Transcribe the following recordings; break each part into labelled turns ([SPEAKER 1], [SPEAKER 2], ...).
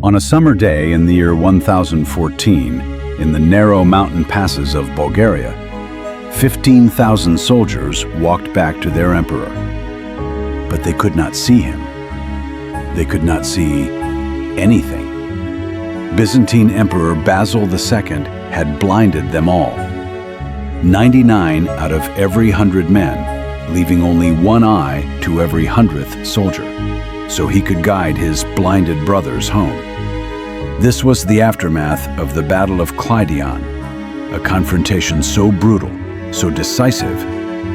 [SPEAKER 1] On a summer day in the year 1014, in the narrow mountain passes of Bulgaria, 15,000 soldiers walked back to their emperor. But they could not see him. They could not see anything. Byzantine Emperor Basil II had blinded them all. 99 out of every 100 men, leaving only one eye to every 100th soldier, so he could guide his blinded brothers home. This was the aftermath of the Battle of Kleidion, a confrontation so brutal, so decisive,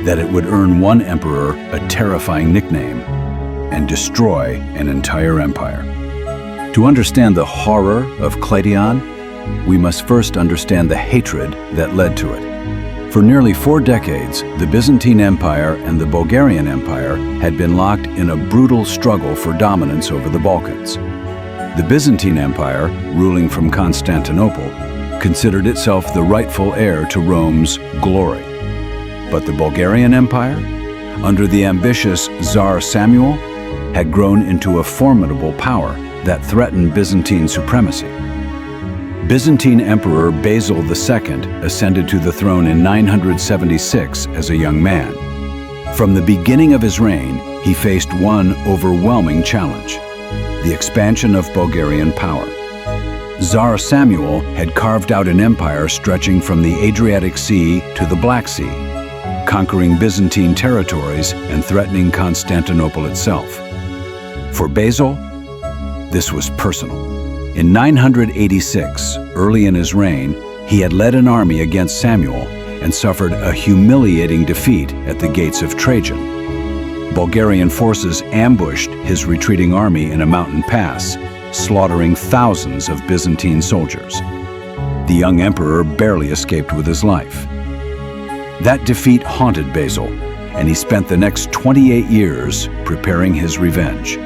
[SPEAKER 1] that it would earn one emperor a terrifying nickname and destroy an entire empire. To understand the horror of Cleidion, we must first understand the hatred that led to it. For nearly 4 decades, the Byzantine Empire and the Bulgarian Empire had been locked in a brutal struggle for dominance over the Balkans. The Byzantine Empire, ruling from Constantinople, considered itself the rightful heir to Rome's glory. But the Bulgarian Empire, under the ambitious Tsar Samuel, had grown into a formidable power that threatened Byzantine supremacy. Byzantine Emperor Basil II ascended to the throne in 976 as a young man. From the beginning of his reign, he faced one overwhelming challenge: the expansion of Bulgarian power. Tsar Samuel had carved out an empire stretching from the Adriatic Sea to the Black Sea, conquering Byzantine territories and threatening Constantinople itself. For Basil, this was personal. In 986, early in his reign, he had led an army against Samuel and suffered a humiliating defeat at the gates of Trajan. Bulgarian forces ambushed his retreating army in a mountain pass, slaughtering thousands of Byzantine soldiers. The young emperor barely escaped with his life. That defeat haunted Basil, and he spent the next 28 years preparing his revenge.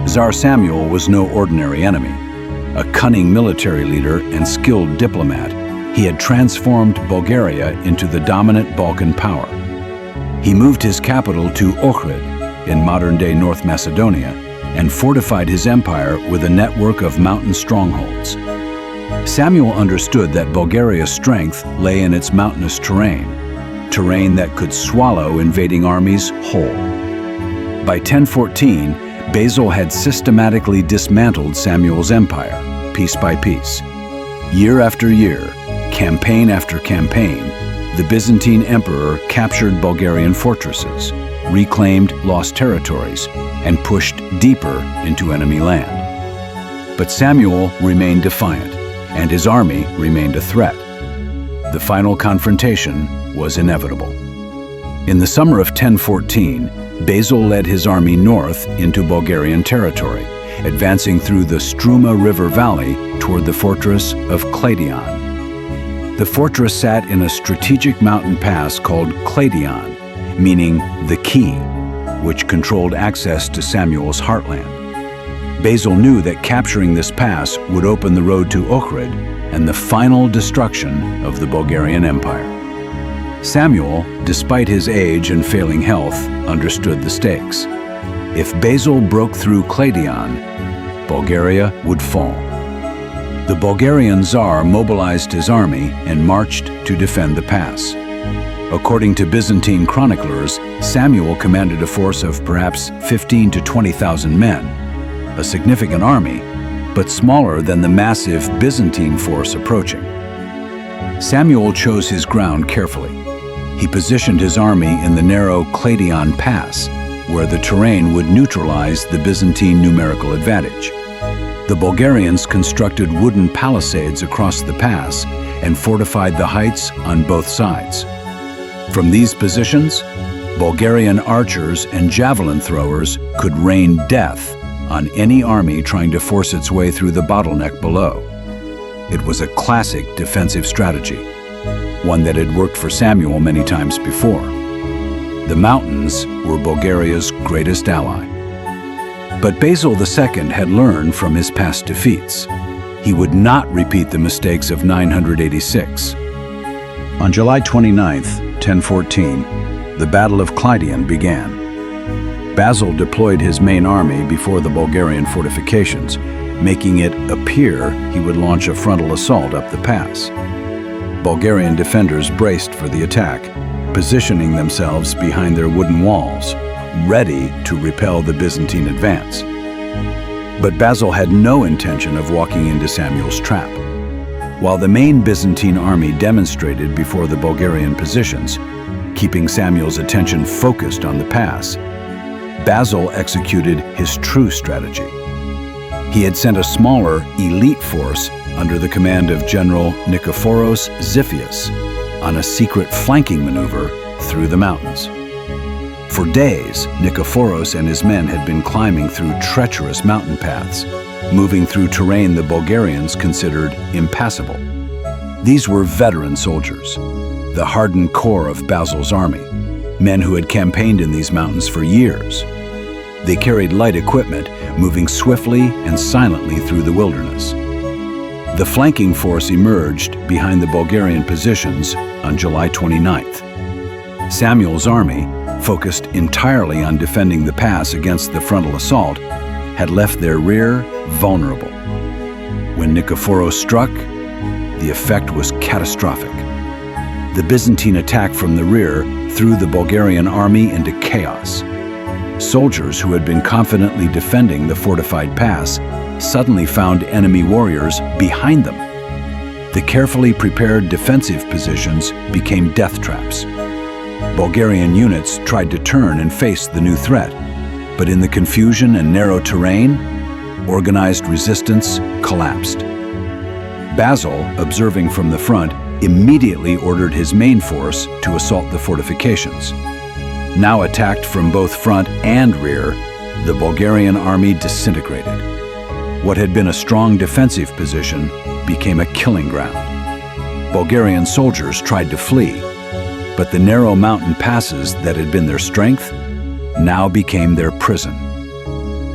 [SPEAKER 1] Tsar Samuel was no ordinary enemy. A cunning military leader and skilled diplomat, he had transformed Bulgaria into the dominant Balkan power. He moved his capital to Ohrid, in modern-day North Macedonia, and fortified his empire with a network of mountain strongholds. Samuel understood that Bulgaria's strength lay in its mountainous terrain that could swallow invading armies whole. By 1014, Basil had systematically dismantled Samuel's empire, piece by piece. Year after year, campaign after campaign, the Byzantine emperor captured Bulgarian fortresses, reclaimed lost territories, and pushed deeper into enemy land. But Samuel remained defiant, and his army remained a threat. The final confrontation was inevitable. In the summer of 1014, Basil led his army north into Bulgarian territory, advancing through the Struma River Valley toward the fortress of Kleidion. The fortress sat in a strategic mountain pass called Cleidion, meaning the key, which controlled access to Samuel's heartland. Basil knew that capturing this pass would open the road to Ohrid and the final destruction of the Bulgarian Empire. Samuel, despite his age and failing health, understood the stakes. If Basil broke through Cleidion, Bulgaria would fall. The Bulgarian Tsar mobilized his army and marched to defend the pass. According to Byzantine chroniclers, Samuel commanded a force of perhaps 15,000 to 20,000 men, a significant army, but smaller than the massive Byzantine force approaching. Samuel chose his ground carefully. He positioned his army in the narrow Kleidion Pass, where the terrain would neutralize the Byzantine numerical advantage. The Bulgarians constructed wooden palisades across the pass and fortified the heights on both sides. From these positions, Bulgarian archers and javelin throwers could rain death on any army trying to force its way through the bottleneck below. It was a classic defensive strategy, one that had worked for Samuel many times before. The mountains were Bulgaria's greatest ally. But Basil II had learned from his past defeats. He would not repeat the mistakes of 986. On July 29, 1014, the Battle of Cleidion began. Basil deployed his main army before the Bulgarian fortifications, making it appear he would launch a frontal assault up the pass. Bulgarian defenders braced for the attack, positioning themselves behind their wooden walls, ready to repel the Byzantine advance. But Basil had no intention of walking into Samuel's trap. While the main Byzantine army demonstrated before the Bulgarian positions, keeping Samuel's attention focused on the pass, Basil executed his true strategy. He had sent a smaller, elite force under the command of General Nikephoros Xiphias on a secret flanking maneuver through the mountains. For days, Nikephoros and his men had been climbing through treacherous mountain paths, moving through terrain the Bulgarians considered impassable. These were veteran soldiers, the hardened core of Basil's army, men who had campaigned in these mountains for years. They carried light equipment, moving swiftly and silently through the wilderness. The flanking force emerged behind the Bulgarian positions on July 29th. Samuel's army, focused entirely on defending the pass against the frontal assault, had left their rear vulnerable. When Nikephoros struck, the effect was catastrophic. The Byzantine attack from the rear threw the Bulgarian army into chaos. Soldiers who had been confidently defending the fortified pass suddenly found enemy warriors behind them. The carefully prepared defensive positions became death traps. Bulgarian units tried to turn and face the new threat, but in the confusion and narrow terrain, organized resistance collapsed. Basil, observing from the front, immediately ordered his main force to assault the fortifications. Now attacked from both front and rear, the Bulgarian army disintegrated. What had been a strong defensive position became a killing ground. Bulgarian soldiers tried to flee, but the narrow mountain passes that had been their strength now became their prison.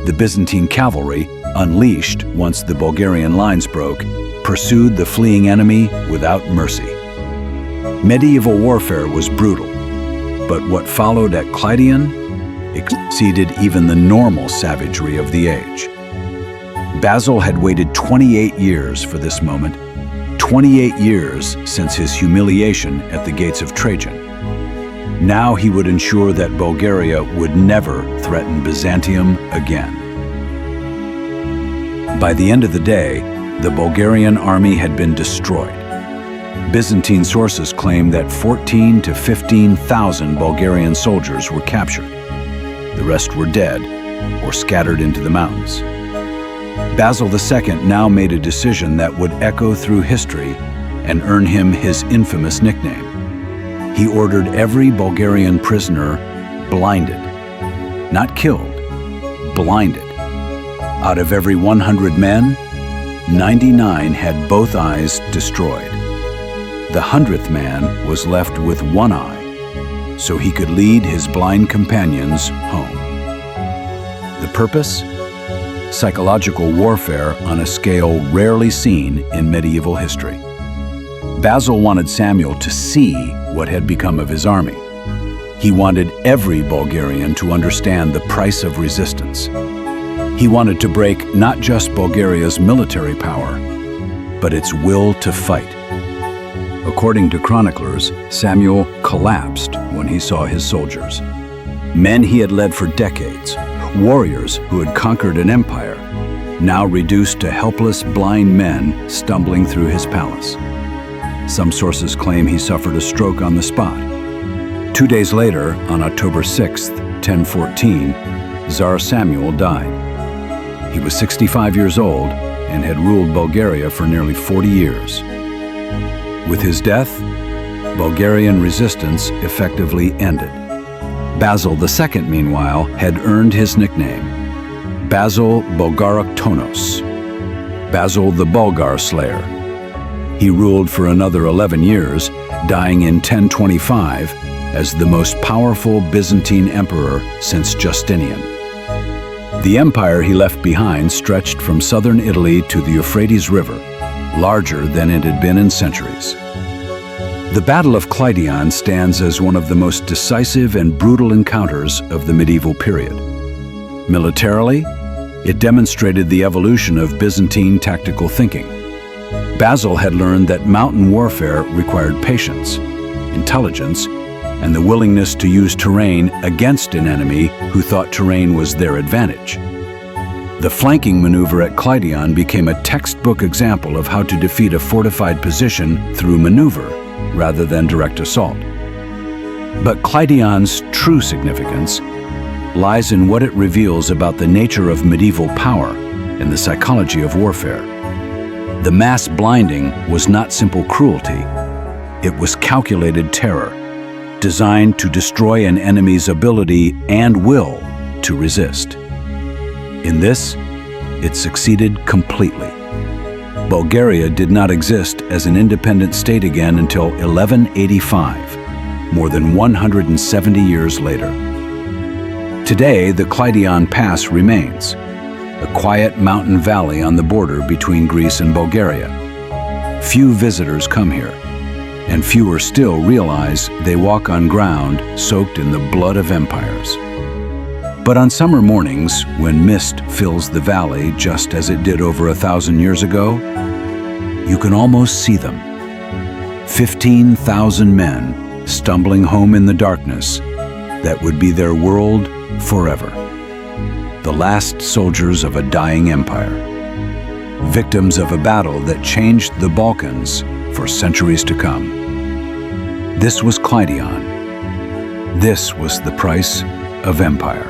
[SPEAKER 1] The Byzantine cavalry, unleashed once the Bulgarian lines broke, pursued the fleeing enemy without mercy. Medieval warfare was brutal, but what followed at Kleidion exceeded even the normal savagery of the age. Basil had waited 28 years for this moment, 28 years since his humiliation at the gates of Trajan. Now he would ensure that Bulgaria would never threaten Byzantium again. By the end of the day, the Bulgarian army had been destroyed. Byzantine sources claim that 14,000 to 15,000 Bulgarian soldiers were captured. The rest were dead or scattered into the mountains. Basil II now made a decision that would echo through history and earn him his infamous nickname. He ordered every Bulgarian prisoner blinded, not killed, blinded. Out of every 100 men, 99 had both eyes destroyed. The 100th man was left with one eye, so he could lead his blind companions home. The purpose? Psychological warfare on a scale rarely seen in medieval history. Basil wanted Samuel to see what had become of his army. He wanted every Bulgarian to understand the price of resistance. He wanted to break not just Bulgaria's military power, but its will to fight. According to chroniclers, Samuel collapsed when he saw his soldiers. Men he had led for decades, warriors who had conquered an empire, now reduced to helpless blind men stumbling through his palace. Some sources claim he suffered a stroke on the spot. 2 days later, on October 6, 1014, Tsar Samuel died. He was 65 years old and had ruled Bulgaria for nearly 40 years. With his death, Bulgarian resistance effectively ended. Basil II, meanwhile, had earned his nickname, Basil Bulgaroktonos, Basil the Bulgar-Slayer. He ruled for another 11 years, dying in 1025 as the most powerful Byzantine emperor since Justinian. The empire he left behind stretched from southern Italy to the Euphrates River, larger than it had been in centuries. The Battle of Cleidion stands as one of the most decisive and brutal encounters of the medieval period. Militarily, It demonstrated the evolution of Byzantine tactical thinking. Basil had learned that mountain warfare required patience, intelligence, and the willingness to use terrain against an enemy who thought terrain was their advantage. The flanking maneuver at Kleidion became a textbook example of how to defeat a fortified position through maneuver rather than direct assault. But Kleidion's true significance lies in what it reveals about the nature of medieval power and the psychology of warfare. The mass blinding was not simple cruelty. It was calculated terror, designed to destroy an enemy's ability and will to resist. In this, it succeeded completely. Bulgaria did not exist as an independent state again until 1185, more than 170 years later. Today, the Kleidion Pass remains, a quiet mountain valley on the border between Greece and Bulgaria. Few visitors come here, and fewer still realize they walk on ground soaked in the blood of empires. But on summer mornings, when mist fills the valley just as it did over 1,000 years ago, you can almost see them. 15,000 men stumbling home in the darkness that would be their world forever. The last soldiers of a dying empire. Victims of a battle that changed the Balkans for centuries to come. This was Cleidion. This was the price of empire.